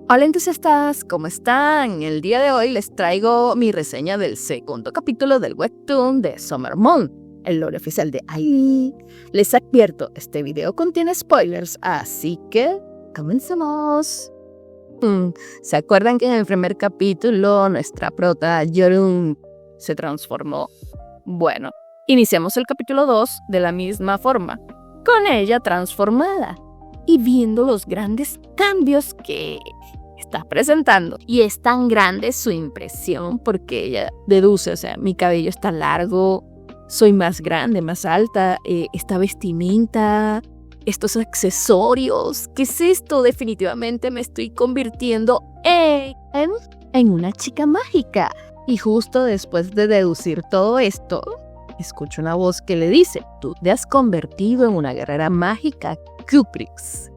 Hola entusiastas, ¿cómo están? El día de hoy les traigo mi reseña del segundo capítulo del webtoon de Summer Moon, el lore oficial de AI. Les advierto, este video contiene spoilers, así que comencemos. ¿Se acuerdan que en el primer capítulo nuestra prota Yorun se transformó? Bueno, iniciamos el capítulo 2 de la misma forma, con ella transformada y viendo los grandes cambios que está presentando. Y es tan grande su impresión porque ella deduce, o sea, mi cabello está largo, soy más grande, más alta, esta vestimenta, estos accesorios, ¿qué es esto? Definitivamente me estoy convirtiendo en una chica mágica. Y justo después de deducir todo esto, escucho una voz que le dice: tú te has convertido en una guerrera mágica, Cuprix.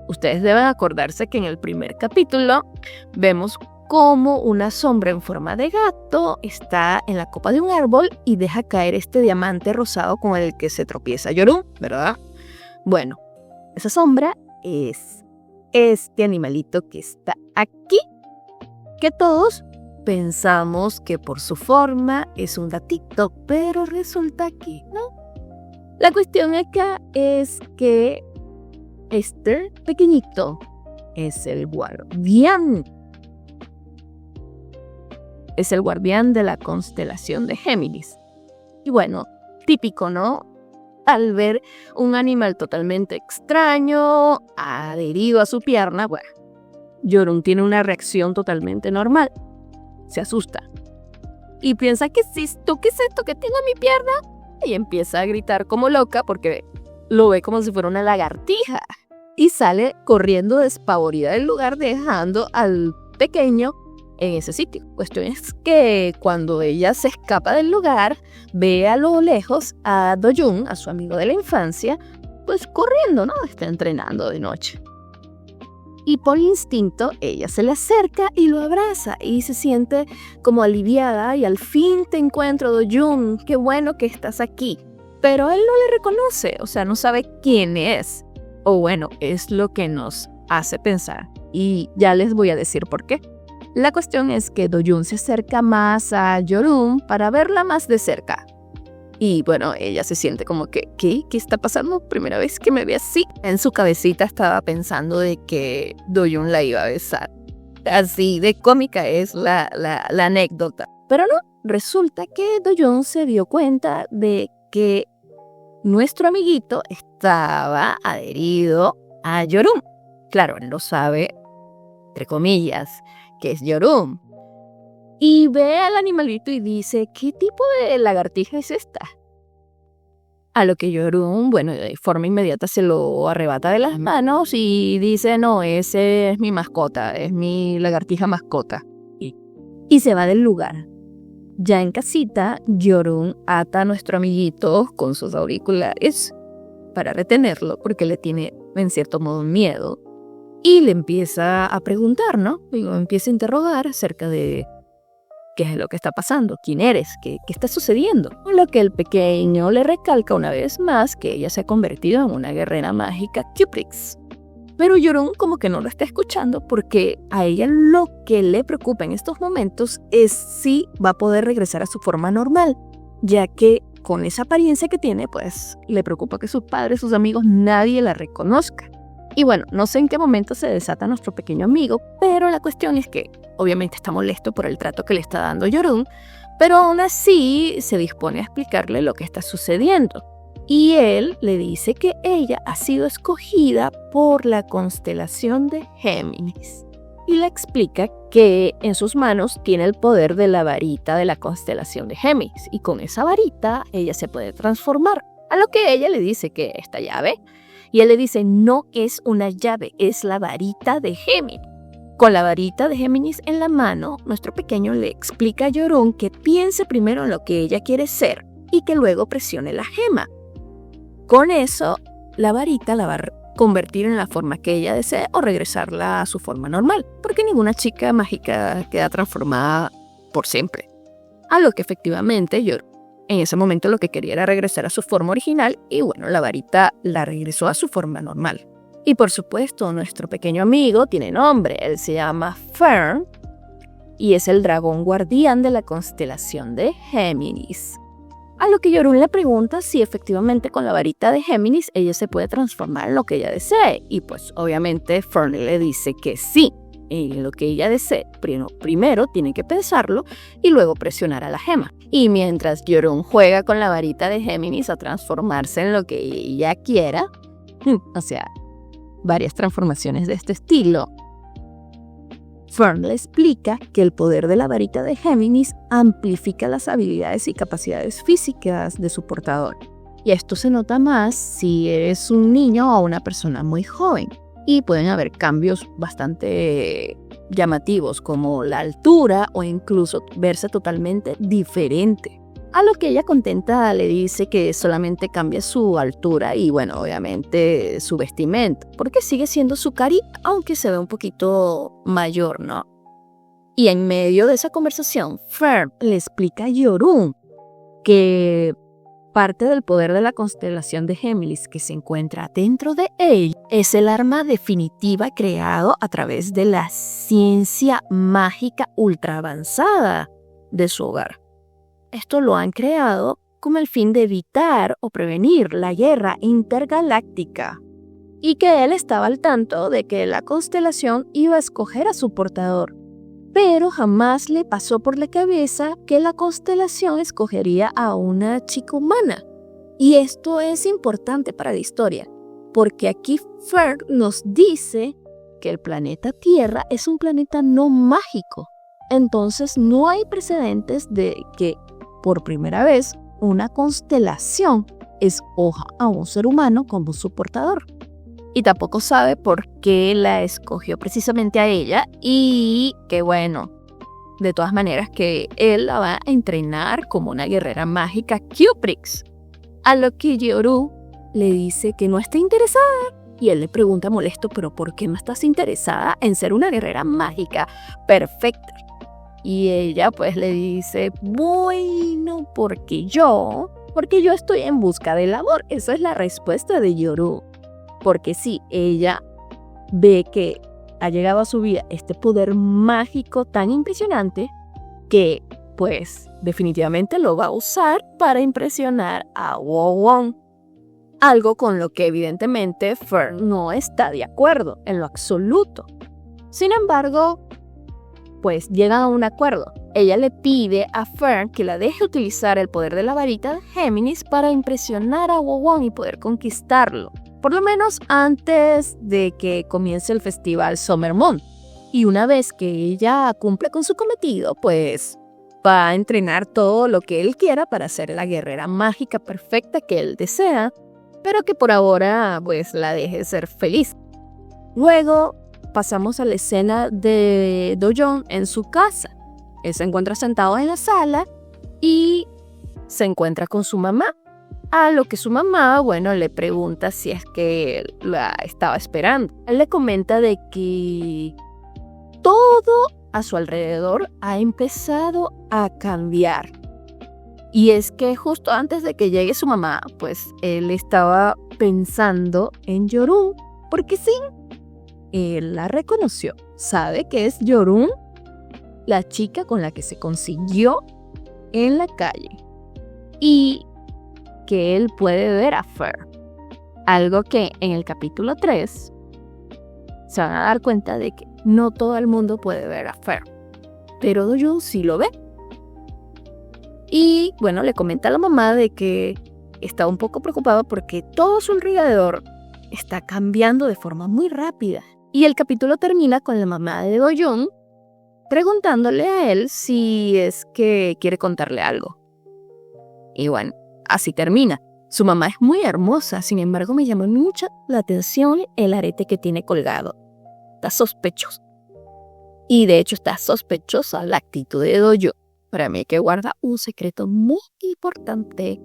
Ustedes deben acordarse que en el primer capítulo vemos cómo una sombra en forma de gato está en la copa de un árbol y deja caer este diamante rosado con el que se tropieza Yorun, ¿verdad? Bueno, esa sombra es este animalito que está aquí, que todos pensamos que por su forma es un gatito, pero resulta que no. La cuestión acá es que este pequeñito es el guardián. Es el guardián de la constelación de Géminis. Y bueno, típico, ¿no? Al ver un animal totalmente extraño, adherido a su pierna, bueno, Yorun tiene una reacción totalmente normal. Se asusta. Y piensa: ¿qué es esto? ¿Qué es esto que tengo en mi pierna? Y empieza a gritar como loca porque lo ve como si fuera una lagartija. Y sale corriendo despavorida del lugar, dejando al pequeño en ese sitio. Cuestión es que cuando ella se escapa del lugar, ve a lo lejos a Do-jun, a su amigo de la infancia, pues corriendo, ¿no? Está entrenando de noche. Y por instinto ella se le acerca y lo abraza y se siente como aliviada. Y al fin te encuentro, Do-jun, qué bueno que estás aquí. Pero él no le reconoce, o sea, no sabe quién es. O bueno, es lo que nos hace pensar. Y ya les voy a decir por qué. La cuestión es que Do-jun se acerca más a Yorun para verla más de cerca. Y bueno, ella se siente como que, ¿qué está pasando? Primera vez que me ve así. En su cabecita estaba pensando de que Do-jun la iba a besar. Así de cómica es la anécdota. Pero no, resulta que Do-jun se dio cuenta de que nuestro amiguito estaba adherido a Yorun. Claro, él no sabe, entre comillas, que es Yorun. Y ve al animalito y dice: ¿qué tipo de lagartija es esta? A lo que Yorun, bueno, de forma inmediata se lo arrebata de las manos y dice: no, ese es mi mascota, es mi lagartija mascota. Y se va del lugar. Ya en casita, Yorun ata a nuestro amiguito con sus auriculares para retenerlo porque le tiene en cierto modo miedo. Y le empieza a preguntar, ¿no? Empieza a interrogar acerca de qué es lo que está pasando, quién eres, qué está sucediendo. Con lo que el pequeño le recalca una vez más que ella se ha convertido en una guerrera mágica Cuprix. Pero Yorun como que no lo está escuchando porque a ella lo que le preocupa en estos momentos es si va a poder regresar a su forma normal, ya que con esa apariencia que tiene, pues le preocupa que sus padres, sus amigos, nadie la reconozca. Y bueno, no sé en qué momento se desata nuestro pequeño amigo, pero la cuestión es que obviamente está molesto por el trato que le está dando Yorun, pero aún así se dispone a explicarle lo que está sucediendo. Y él le dice que ella ha sido escogida por la constelación de Géminis. Y le explica que en sus manos tiene el poder de la varita de la constelación de Géminis. Y con esa varita ella se puede transformar. A lo que ella le dice que esta llave. Y él le dice: no es una llave, es la varita de Géminis. Con la varita de Géminis en la mano, nuestro pequeño le explica a Yorun que piense primero en lo que ella quiere ser y que luego presione la gema. Con eso, la varita la va a convertir en la forma que ella desee o regresarla a su forma normal, porque ninguna chica mágica queda transformada por siempre. A lo que efectivamente Yorun en ese momento lo que quería era regresar a su forma original y bueno, la varita la regresó a su forma normal. Y por supuesto, nuestro pequeño amigo tiene nombre. Él se llama Fern y es el dragón guardián de la constelación de Géminis. A lo que Yorún le pregunta si efectivamente con la varita de Géminis ella se puede transformar en lo que ella desee. Y pues obviamente Fern le dice que sí, en lo que ella desee. Primero tiene que pensarlo y luego presionar a la gema. Y mientras Yorún juega con la varita de Géminis a transformarse en lo que ella quiera, o sea, varias transformaciones de este estilo, Fern le explica que el poder de la varita de Géminis amplifica las habilidades y capacidades físicas de su portador. Y esto se nota más si eres un niño o una persona muy joven. Y pueden haber cambios bastante llamativos como la altura o incluso verse totalmente diferente. A lo que ella contenta le dice que solamente cambia su altura y bueno, obviamente su vestimenta, porque sigue siendo su carita, aunque se ve un poquito mayor, ¿no? Y en medio de esa conversación, Fern le explica a Yorún que parte del poder de la constelación de Géminis que se encuentra dentro de él es el arma definitiva creado a través de la ciencia mágica ultra avanzada de su hogar. Esto lo han creado con el fin de evitar o prevenir la guerra intergaláctica y que él estaba al tanto de que la constelación iba a escoger a su portador, pero jamás le pasó por la cabeza que la constelación escogería a una chica humana. Y esto es importante para la historia, porque aquí Fern nos dice que el planeta Tierra es un planeta no mágico. Entonces no hay precedentes de que por primera vez una constelación escoja a un ser humano como su portador. Y tampoco sabe por qué la escogió precisamente a ella y que bueno, de todas maneras que él la va a entrenar como una guerrera mágica Cuprix. A lo que Yorún le dice que no está interesada y él le pregunta molesto, pero ¿por qué no estás interesada en ser una guerrera mágica perfecta? Y ella pues le dice, bueno, porque yo estoy en busca del amor. Esa es la respuesta de Yorún. Porque sí, ella ve que ha llegado a su vida este poder mágico tan impresionante que pues definitivamente lo va a usar para impresionar a Woo-won. Algo con lo que evidentemente Fern no está de acuerdo en lo absoluto. Sin embargo, pues llegan a un acuerdo. Ella le pide a Fern que la deje utilizar el poder de la varita de Géminis para impresionar a Woo-won y poder conquistarlo. Por lo menos antes de que comience el festival Summer Moon. Y una vez que ella cumple con su cometido, pues va a entrenar todo lo que él quiera para ser la guerrera mágica perfecta que él desea, pero que por ahora pues la deje ser feliz. Luego pasamos a la escena de Do-yeon en su casa. Él se encuentra sentado en la sala y se encuentra con su mamá. A lo que su mamá, bueno, le pregunta si es que él la estaba esperando. Él le comenta de que todo a su alrededor ha empezado a cambiar. Y es que justo antes de que llegue su mamá, pues él estaba pensando en Yorún, porque sí, él la reconoció. Sabe que es Yorún, la chica con la que se consiguió en la calle. Y que él puede ver a Fern. Algo que en el capítulo 3 se van a dar cuenta de que no todo el mundo puede ver a Fern. Pero Do-yeon sí lo ve. Y bueno, le comenta a la mamá de que está un poco preocupado porque todo a su alrededor está cambiando de forma muy rápida. Y el capítulo termina con la mamá de Do-yeon preguntándole a él si es que quiere contarle algo. Y bueno, así termina. Su mamá es muy hermosa, sin embargo me llamó mucho la atención el arete que tiene colgado. Está sospechoso. Y de hecho está sospechosa la actitud de Do-yeon. Para mí que guarda un secreto muy importante.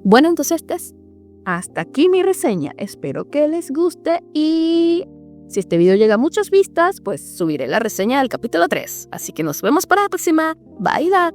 Bueno, entonces hasta aquí mi reseña. Espero que les guste y si este video llega a muchas vistas, pues subiré la reseña del capítulo 3. Así que nos vemos para la próxima. Bye, Dad.